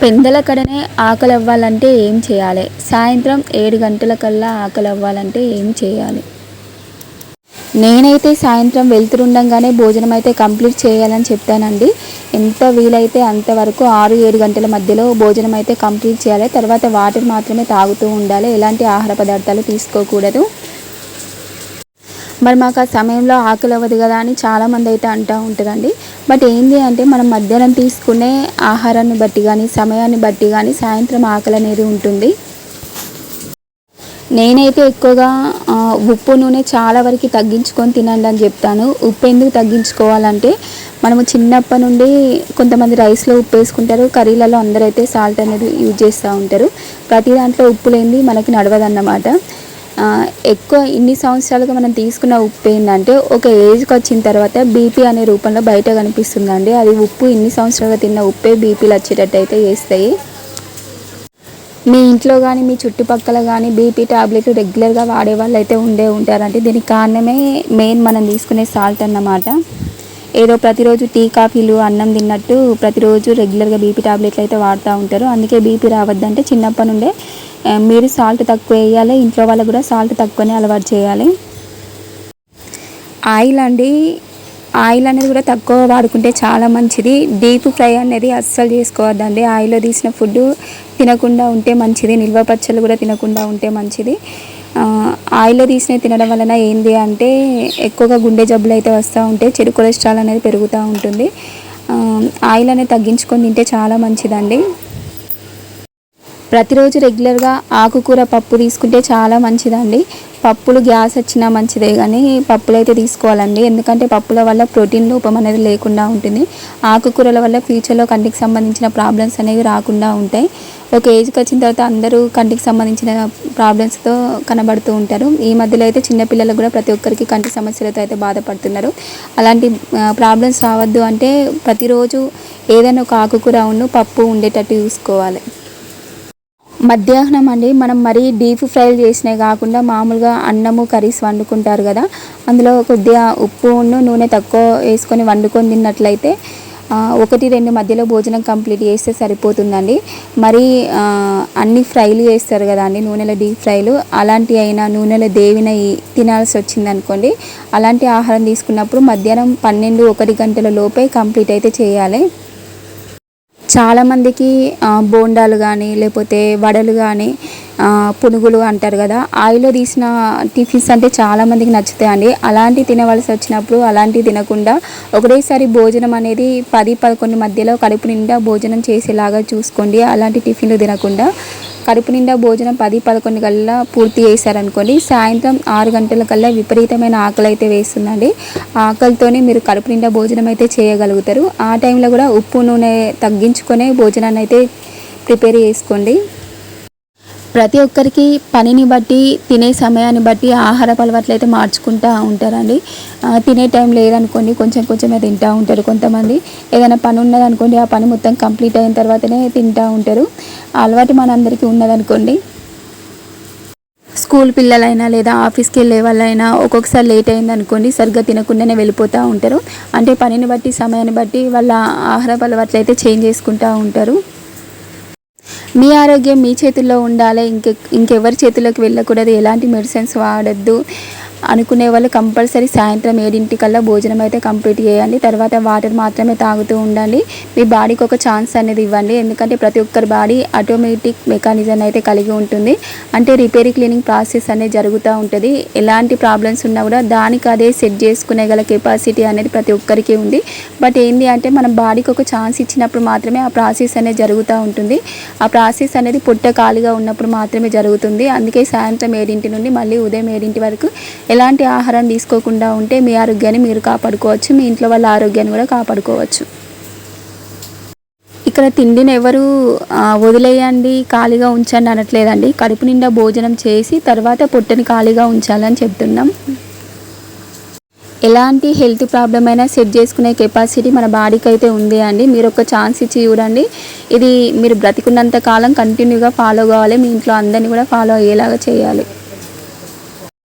పెందల కడనే ఆకలి అవ్వాలంటే ఏం చేయాలి? సాయంత్రం 7 గంటల కల్లా ఆకలి అవ్వాలంటే ఏం చేయాలి? నేనైతే సాయంత్రం వెళ్తుండగానే భోజనం అయితే కంప్లీట్ చేయాలని చెప్తానండి. ఎంత వీలైతే అంతవరకు 6-7 గంటల మధ్యలో భోజనం అయితే కంప్లీట్ చేయాలి. తర్వాత వాటర్ మాత్రమే తాగుతూ ఉండాలి. ఎలాంటి ఆహార పదార్థాలు తీసుకోకూడదు. మరి మాకు ఆ సమయంలో ఆకలి అవ్వదు కదా అని చాలామంది అయితే అంటూ ఉంటారండి. బట్ ఏంటి అంటే మనం మధ్యాహ్నం తీసుకునే ఆహారాన్ని బట్టి కానీ సమయాన్ని బట్టి కానీ సాయంత్రం ఆకలి అనేది ఉంటుంది. నేనైతే ఎక్కువగా ఉప్పు నూనె చాలా వరకు తగ్గించుకొని తినండి అని చెప్తాను. ఉప్పు ఎందుకు తగ్గించుకోవాలంటే మనము చిన్నప్పటి నుండి కొంతమంది రైస్లో ఉప్పు వేసుకుంటారు, కర్రీలలో అందరైతే సాల్ట్ అనేది యూజ్ చేస్తూ ఉంటారు. ప్రతి దాంట్లో ఉప్పు లేనిది మనకి నడవదన్నమాట. ఎక్కువ ఇన్ని సంవత్సరాలుగా మనం తీసుకున్న ఉప్పు ఏంటంటే ఒక ఏజ్కి వచ్చిన తర్వాత బీపీ అనే రూపంలో బయట కనిపిస్తుందండి. అది ఉప్పు ఇన్ని సంవత్సరాలుగా తిన్న ఉప్పే బీపీలు వచ్చేటట్టు అయితే చేస్తాయి. మీ ఇంట్లో కానీ మీ చుట్టుపక్కల కానీ బీపీ టాబ్లెట్లు రెగ్యులర్గా వాడే వాళ్ళు అయితే ఉంటారంటే దీనికి కారణమే మెయిన్ మనం తీసుకునే సాల్ట్ అన్నమాట. ఏదో ప్రతిరోజు టీ కాఫీలు అన్నం తిన్నట్టు ప్రతిరోజు రెగ్యులర్గా బీపీ టాబ్లెట్లు అయితే వాడుతూ ఉంటారు. అందుకే బీపీ రావద్దంటే చిన్నప్పటి నుండే మీరు సాల్ట్ తక్కువ వేయాలి, ఇంట్లో వాళ్ళకు కూడా సాల్ట్ తక్కువనే అలవాటు చేయాలి. ఆయిల్ అనేది కూడా తక్కువ వాడుకుంటే చాలా మంచిది. డీప్ ఫ్రై అనేది అస్సలు చేసుకోవద్దండి. ఆయిల్లో తీసిన ఫుడ్ తినకుండా ఉంటే మంచిది. నిల్వ పచ్చళ్ళు కూడా తినకుండా ఉంటే మంచిది. ఆయిల్లో తీసినవి తినడం వలన ఏంది అంటే ఎక్కువగా గుండె జబ్బులు అయితే వస్తూ ఉంటాయి, చెడు కొలెస్ట్రాల్ అనేది పెరుగుతూ ఉంటుంది. ఆయిల్ అనేది తగ్గించుకొని తింటే చాలా మంచిదండి. ప్రతిరోజు రెగ్యులర్గా ఆకుకూర పప్పు తీసుకుంటే చాలా మంచిదండి. పప్పులు గ్యాస్ వచ్చినా మంచిదే కానీ పప్పులు అయితే తీసుకోవాలండి. ఎందుకంటే పప్పుల వల్ల ప్రోటీన్ లోపం అనేది లేకుండా ఉంటుంది. ఆకుకూరల వల్ల ఫ్యూచర్లో కంటికి సంబంధించిన ప్రాబ్లమ్స్ అనేవి రాకుండా ఉంటాయి. ఒక ఏజ్కి వచ్చిన తర్వాత అందరూ కంటికి సంబంధించిన ప్రాబ్లమ్స్తో కనబడుతూ ఉంటారు. ఈ మధ్యలో అయితే చిన్నపిల్లలకు కూడా ప్రతి ఒక్కరికి కంటి సమస్యలతో అయితే బాధపడుతున్నారు. అలాంటి ప్రాబ్లమ్స్ రావద్దు అంటే ప్రతిరోజు ఏదైనా ఒక ఆకుకూర పప్పు ఉండేటట్టు చూసుకోవాలి. మధ్యాహ్నం అండి మనం మరీ డీప్ ఫ్రైలు చేసినవి కాకుండా మామూలుగా అన్నము కర్రీస్ వండుకుంటారు కదా, అందులో కొద్దిగా ఉప్పు నూనె తక్కువ వేసుకొని వండుకొని తిన్నట్లయితే 1-2 మధ్యలో భోజనం కంప్లీట్ చేస్తే సరిపోతుందండి. మరి అన్ని ఫ్రైలు చేస్తారు కదా అండి, నూనెలో డీప్ ఫ్రైలు అలాంటివి అయినా నూనెలో దేవినవి తినాల్సి వచ్చింది అనుకోండి, అలాంటి ఆహారం తీసుకున్నప్పుడు మధ్యాహ్నం 12-1 గంటల లోపే కంప్లీట్ అయితే చేయాలి. చాలామందికి బోండాలు కానీ లేకపోతే వడలు కానీ పునుగులు అంటారు కదా, ఆయిల్లో తీసిన టిఫిన్స్ అంటే చాలామందికి నచ్చుతాయండి. అలాంటివి తినవలసి వచ్చినప్పుడు అలాంటివి తినకుండా ఒకటేసారి భోజనం అనేది 10-11 మధ్యలో కడుపు నిండా భోజనం చేసేలాగా చూసుకోండి. అలాంటి టిఫిన్లు తినకుండా కడుపు నిండా భోజనం 10-11 కల్లా పూర్తి చేశారనుకోండి, సాయంత్రం 6 గంటల కల్లా విపరీతమైన ఆకలి అయితే వేస్తుందండి. ఆకలితోనే మీరు కడుపు నిండా భోజనం అయితే చేయగలుగుతారు. ఆ టైంలో కూడా ఉప్పు నూనె తగ్గించుకొనే భోజనాన్ని అయితే ప్రిపేర్ చేసుకోండి. ప్రతి ఒక్కరికి పనిని బట్టి తినే సమయాన్ని బట్టి ఆహారపు అలవాట్లు అయితే మార్చుకుంటూ ఉంటారండి. తినే టైం లేదనుకోండి కొంచెమే తింటూ ఉంటారు. కొంతమంది ఏదైనా పని ఉన్నదనుకోండి ఆ పని మొత్తం కంప్లీట్ అయిన తర్వాతనే తింటూ ఉంటారు. ఆ అలవాటు మనందరికీ ఉన్నదనుకోండి. స్కూల్ పిల్లలైనా లేదా ఆఫీస్కి వెళ్ళే వాళ్ళైనా ఒక్కొక్కసారి లేట్ అయిందనుకోండి సరిగ్గా తినకుండానే వెళ్ళిపోతూ ఉంటారు. అంటే పనిని బట్టి సమయాన్ని బట్టి వాళ్ళ ఆహారపు అలవాట్లు అయితే చేంజ్ చేసుకుంటూ ఉంటారు. మీ ఆరోగ్యం మీ చేతుల్లో ఉండాలి, ఇంకెవరి చేతుల్లోకి వెళ్ళకూడదు, ఎలాంటి మెడిసిన్స్ వాడద్దు అనుకునే వాళ్ళు కంపల్సరీ సాయంత్రం 7 కల్లా భోజనం అయితే కంప్లీట్ చేయండి. తర్వాత వాటర్ మాత్రమే తాగుతూ ఉండండి. మీ బాడీకి ఒక ఛాన్స్ అనేది ఇవ్వండి. ఎందుకంటే ప్రతి ఒక్కరి బాడీ ఆటోమేటిక్ మెకానిజం అయితే కలిగి ఉంటుంది. అంటే రిపేర్ క్లీనింగ్ ప్రాసెస్ అనేది జరుగుతూ ఉంటుంది. ఎలాంటి ప్రాబ్లమ్స్ ఉన్నా కూడా దానికి అదే సెట్ చేసుకునే గల కెపాసిటీ అనేది ప్రతి ఒక్కరికి ఉంది. బట్ ఏంటి అంటే మనం బాడీకి ఒక ఛాన్స్ ఇచ్చినప్పుడు మాత్రమే ఆ ప్రాసెస్ అనేది జరుగుతూ ఉంటుంది. ఆ ప్రాసెస్ అనేది పొట్ట ఖాళీగా ఉన్నప్పుడు మాత్రమే జరుగుతుంది. అందుకే సాయంత్రం 7 నుండి మళ్ళీ ఉదయం 7 వరకు ఎలాంటి ఆహారం తీసుకోకుండా ఉంటే మీ ఆరోగ్యాన్ని మీరు కాపాడుకోవచ్చు, మీ ఇంట్లో వాళ్ళ ఆరోగ్యాన్ని కూడా కాపాడుకోవచ్చు. ఇక్కడ తిండిని ఎవరు వదిలేయండి ఖాళీగా ఉంచండి అనట్లేదండి. కడుపు నిండా భోజనం చేసి తర్వాత పొట్టని ఖాళీగా ఉంచాలని చెప్తున్నాం. ఎలాంటి హెల్త్ ప్రాబ్లం అయినా సెట్ చేసుకునే కెపాసిటీ మన బాడీకి అయితే ఉంది అండి. మీరు ఒక ఛాన్స్ ఇచ్చి చూడండి. ఇది మీరు బ్రతికున్నంత కాలం కంటిన్యూగా ఫాలో కావాలి. మీ ఇంట్లో అందరినీ కూడా ఫాలో అయ్యేలాగా చేయాలి.